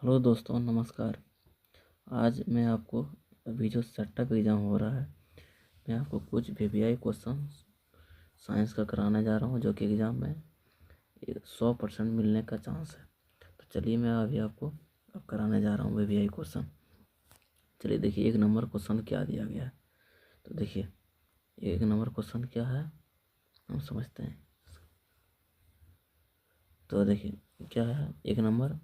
Hello दोस्तों, नमस्कार। आज मैं आपको अभी जो सेटअप एग्ज़ाम हो रहा है, मैं आपको कुछ वीवीआई क्वेश्चन साइंस का कराने जा रहा हूं, जो कि एग्ज़ाम में 100% मिलने का चांस है। तो चलिए मैं अभी आपको अब कराने जा रहा हूं वीवीआई क्वेश्चन। चलिए देखिए 1 नंबर क्वेश्चन क्या दिया गया है। तो देखिए 1 नंबर क्वेश्चन क्या है हम समझते हैं। तो देखिए क्या है 1 नंबर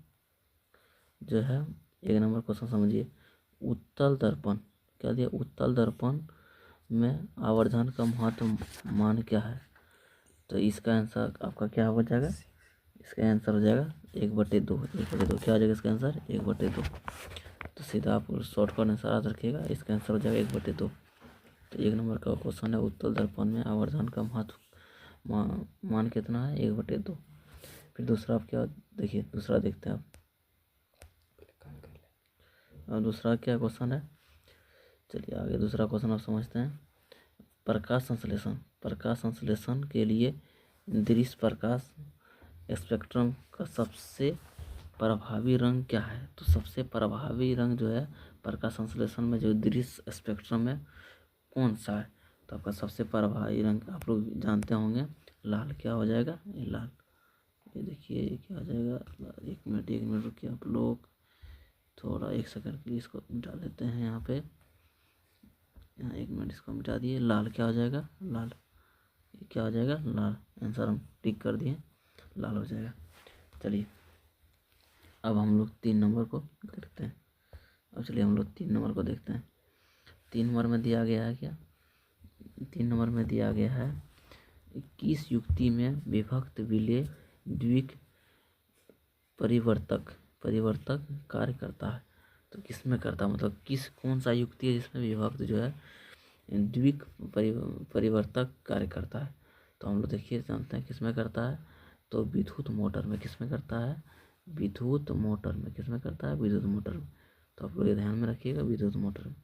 जो है 1 नंबर क्वेश्चन समझिए। उत्तल दर्पण क्या दिया, उत्तल दर्पण में आवर्धन का महत्व मान क्या है। तो इसका आंसर आपका क्या हो जाएगा, इसका आंसर हो जाएगा 1/2। 1/2 क्या हो जाएगा इसका आंसर 1/2। तो सीधा आप शॉर्टकट आंसर याद रखिएगा, इसका आंसर हो जाएगा 1/2। तो 1 नंबर का क्वेश्चन है उत्तल दर्पण में आवर्धन का महत्व मान कितना है 1/2। फिर दूसरा आप क्या देखिए, दूसरा देखते हैं आप। और दूसरा क्या क्वेश्चन है, चलिए आगे दूसरा क्वेश्चन आप समझते हैं। प्रकाश संश्लेषण के लिए दृश्य प्रकाश स्पेक्ट्रम का सबसे प्रभावी रंग क्या है। तो सबसे प्रभावी रंग जो है प्रकाश संश्लेषण में जो दृश्य स्पेक्ट्रम में कौन सा है। तो आपका सबसे प्रभावी रंग आप लोग जानते होंगे, लाल। क्या हो जाएगा ये लाल। ये देखिए ये क्या हो जाएगा, 1 मिनट रुकिए आप लोग, थोड़ा 1 सेकंड के लिए इसको मिटा देते हैं। यहाँ 1 मिनट इसको मिटा दिए। लाल क्या हो जाएगा, लाल। ये क्या हो जाएगा लाल। आंसर हम टिक कर दिए, लाल हो जाएगा। चलिए अब हम लोग 3 नंबर को देखते हैं। अब चलिए हम लोग 3 नंबर को देखते हैं। 3 नंबर में दिया गया है क्या, 3 नंबर में दिया गया है किस युक्ति में विभक्त विलेय द्विक परिवर्तक कार्य करता है। तो किस में करता है, मतलब कौन सा युक्ति है जिसमें विभक्त जो है द्विक परिवर्तक कार्य करता है। तो हम लोग देखिए जानते हैं किस में करता है। तो विद्युत मोटर में किस में करता है, विद्युत मोटर में। किस में करता है, विद्युत मोटर में। तो आप लोग ये ध्यान में रखिएगा, विद्युत मोटर में।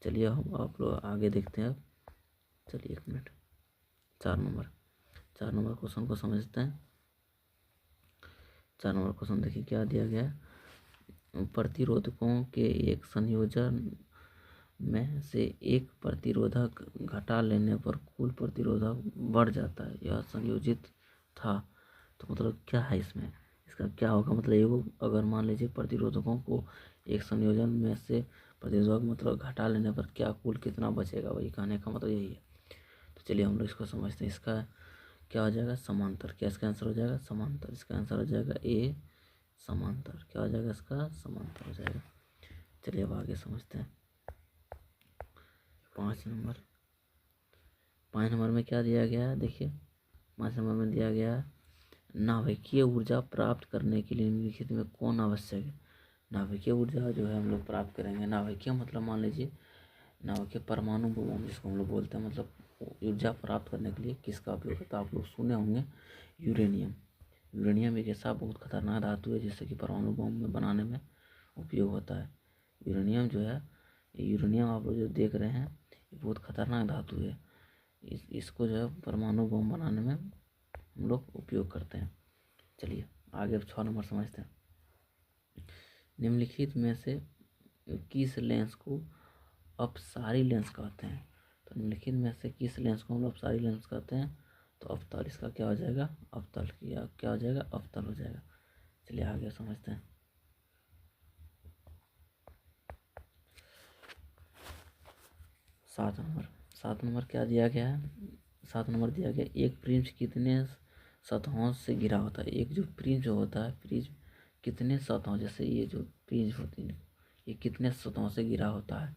चलिए हम आप लोग आगे देखते हैं अब। चलिए 1 मिनट। 4 नंबर क्वेश्चन को समझते हैं। 4 नंबर क्वेश्चन देखिए क्या दिया गया है। प्रतिरोधकों के एक संयोजन में से एक प्रतिरोधक घटा लेने पर कुल प्रतिरोधक बढ़ जाता है, यह संयोजित था। तो मतलब क्या है इसमें, इसका क्या होगा, मतलब ये अगर मान लीजिए प्रतिरोधकों को एक संयोजन में से प्रतिरोधक मतलब घटा लेने पर क्या कुल कितना बचेगा, वही कहने का मतलब यही है। तो चलिए हम लोग इसको समझते हैं। इसका क्या हो जाएगा, समांतर। क्या इसका आंसर हो जाएगा, समांतर। इसका आंसर हो जाएगा ए, समांतर। क्या हो जाएगा इसका, समांतर हो जाएगा। चलिए अब आगे समझते हैं। 5 नंबर में क्या दिया गया है, देखिए 5 नंबर में दिया गया है नाभिकीय ऊर्जा प्राप्त करने के लिए निम्नलिखित में कौन आवश्यक है। नाभिकीय ऊर्जा जो है हम लोग प्राप्त करेंगे। नाभिकीय मतलब मान लीजिए नाभिकीय परमाणु बम जिसको हम लोग बोलते हैं, मतलब ऊर्जा प्राप्त करने के लिए किसका उपयोग होता है। आप लोग सुने होंगे यूरेनियम। यूरेनियम एक ऐसा बहुत खतरनाक धातु है जिससे कि परमाणु बम में बनाने में उपयोग होता है। यूरेनियम जो है, यूरेनियम आप लोग जो देख रहे हैं ये बहुत खतरनाक धातु है। इसको जो है परमाणु बम बनाने में हम लोग उपयोग करते हैं। चलिए आगे अब 6 नंबर समझते हैं। निम्नलिखित में से किस लेंस को अपसारी लेंस कहते हैं। तो निम्नलिखित में से किस लेंस को हम लोग अपसारी लेंस कहते हैं। तो अवतल, इसका क्या हो जाएगा अवतल। या क्या हो जाएगा अवतल हो जाएगा। चलिए आगे समझते हैं। 7 नंबर क्या दिया गया है। 7 नंबर दिया गया एक प्रिज्म कितने सतहों से घिरा होता है। एक जो प्रिज्म होता है, प्रिज्म कितने सतहों, जैसे ये जो प्रिज्म होती है ये कितने सतहों से घिरा होता है।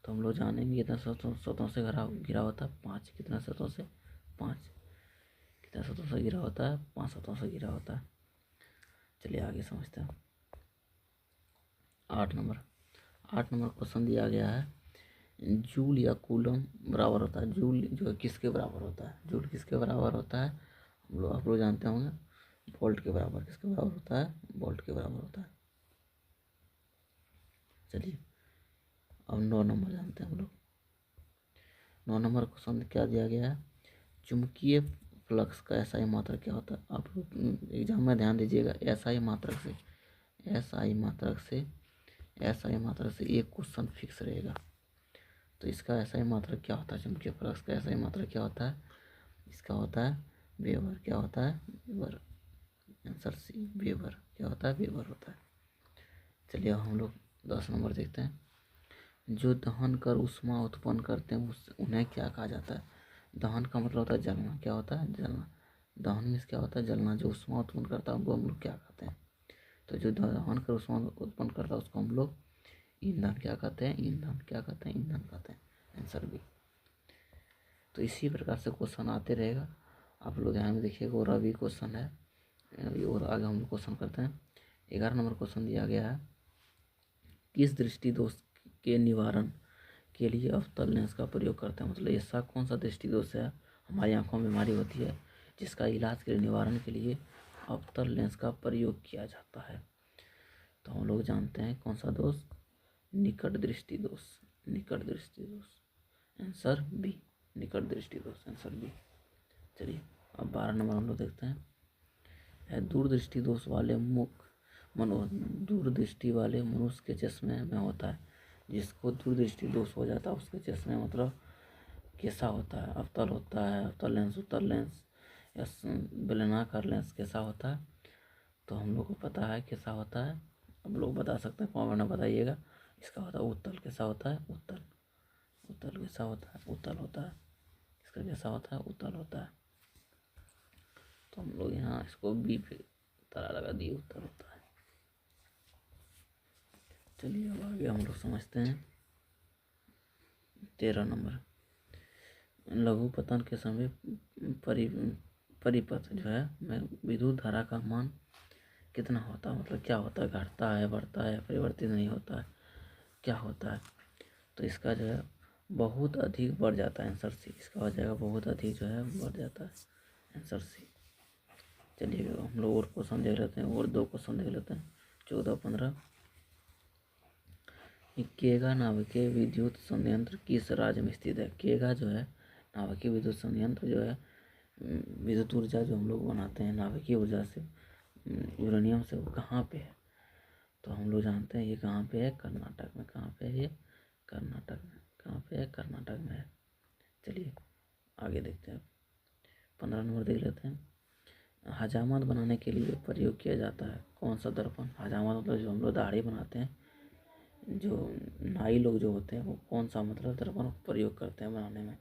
तो हम लोग जानेंगे कितना सतहों से घिरा होता है, 5। कितना सतहों से, 5। कितना सतहों से घिरा होता है, 5 सतहों से घिरा होता है। चलिए आगे समझते हैं। 8 नंबर क्वेश्चन दिया गया है जूल या कूलम बराबर होता है। जूल जो है किसके बराबर होता है, जूल किसके बराबर होता है, हम लोग आप लोग जानते होंगे वोल्ट के बराबर। किसके बराबर होता है, वोल्ट के बराबर होता है। चलिए अब 9 नंबर जानते हैं हम लोग। 9 नंबर क्वेश्चन क्या दिया गया है चुंबकीय फ्लक्स का एसआई मात्रक क्या होता है। आप लोग एग्जाम में ध्यान दीजिएगा, एसआई मात्रक से SI मात्रक से एक क्वेश्चन फिक्स रहेगा। तो इसका SI मात्रक क्या होता है? चुंबकीय फ्लक्स का SI मात्रक क्या होता है? इसका होता है वेबर। क्या होता है? वेबर। Answer C, weber. क्या होता है? वेबर होता है। चलिए हम लोग 10 नंबर देखते हैं। जो दहन कर ऊष्मा उत्पन्न करते हैं उन्हें क्या कहा जाता है? दहन का मतलब होता है जलना। क्या होता है? जलना। दहन में क्या होता है? जलना। जो ऊष्मा उत्पन्न करता है उनको हम लोग क्या कहते हैं? तो जो दहन कर ऊष्मा उत्पन्न करता है उसको हम लोग ईंधन क्या कहते हैं? ईंधन क्या कहते हैं? ईंधन कहते हैं। Answer B. तो इसी प्रकार से क्वेश्चन आते रहेगा, आप लोग ध्यान में देखिएगा। और अभी क्वेश्चन है, और आगे हम लोग क्वेश्चन करते हैं। 11 नंबर क्वेश्चन दिया गया है, किस दृष्टि दोष के निवारण के लिए अवतल लेंस का प्रयोग करते हैं? मतलब ऐसा कौन सा दृष्टि दोष है, हमारी आंखों में बीमारी होती है, जिसका इलाज के लिए, निवारण के लिए अवतल लेंस का प्रयोग किया जाता है? तो हम लोग जानते हैं कौन सा दोष? निकट दृष्टि दोष। निकट दृष्टि दोष। आंसर बी, निकट दृष्टि दोष। Answer B. चलिए अब 12 नंबर हम लोग देखते हैं। दूरदृष्टि दोष वाले दूरदृष्टि वाले मनुष्य के चश्मे में होता है। जिसको दूरदृष्टि दोष हो जाता है उसके चश्मे मतलब कैसा होता है? अवतल होता है, अवतल लेंस, उत्तल लेंस या बेलनाकार लेंस कैसा होता है? तो हम लोग को पता है कैसा होता है। अब लोग बता सकते हैं, कमेंट में बताइएगा। इसका होता है उत्तल। कैसा होता है? उत्तल। उत्तल कैसा होता है? उत्तल होता है। इसका कैसा होता है? उत्तल होता है। तो हम लोग यहाँ इसको बी पे तारा लगा दिए, उत्तल होता है। चलिए अब आगे हम लोग समझते हैं 13 नंबर। लघु पतन के समय परिपथ जो है में विद्युत धारा का मान कितना होता है? मतलब क्या होता है? घटता है, बढ़ता है, परिवर्तित नहीं होता है, क्या होता है? तो इसका जो है बहुत अधिक बढ़ जाता है। Answer C. इसका हो जाएगा बहुत अधिक जो है बढ़ जाता है। Answer C. चलिए हम लोग और क्वेश्चन देख लेते हैं, और 2 क्वेश्चन देख लेते हैं। 14-15। केगा नाभिकीय विद्युत संयंत्र किस राज्य में स्थित है? केगा जो है नाभिकीय विद्युत संयंत्र जो है, विद्युत ऊर्जा जो हम लोग बनाते हैं नाभिकीय ऊर्जा से, यूरेनियम से, वो कहाँ पे है? तो हम लोग जानते हैं ये कहाँ पे है? कर्नाटक में। कहाँ पे है ये? कर्नाटक में। कहाँ पे है? कर्नाटक में है। चलिए आगे देखते हैं। 15 नंबर देख लेते हैं। हजामत बनाने के लिए प्रयोग किया जाता है कौन सा दर्पण? हजामत मतलब जो हम लोग दाढ़ी बनाते हैं, जो नाई लोग जो होते हैं वो कौन सा मतलब दर्पण प्रयोग करते हैं बनाने में?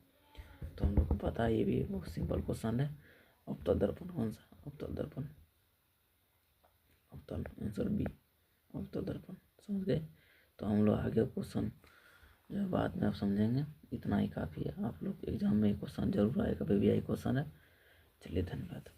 तो हम लोग को पता है, ये भी बहुत सिंपल क्वेश्चन है। अवतल दर्पण। कौन सा? अवतल दर्पण। अवतल। आंसर बी, अवतल दर्पण। समझ गए? तो हम लोग आगे क्वेश्चन जो है बाद में आप समझेंगे। इतना ही काफ़ी है। आप लोग एग्जाम में क्वेश्चन जरूर आएगा, VVI क्वेश्चन है। चलिए धन्यवाद।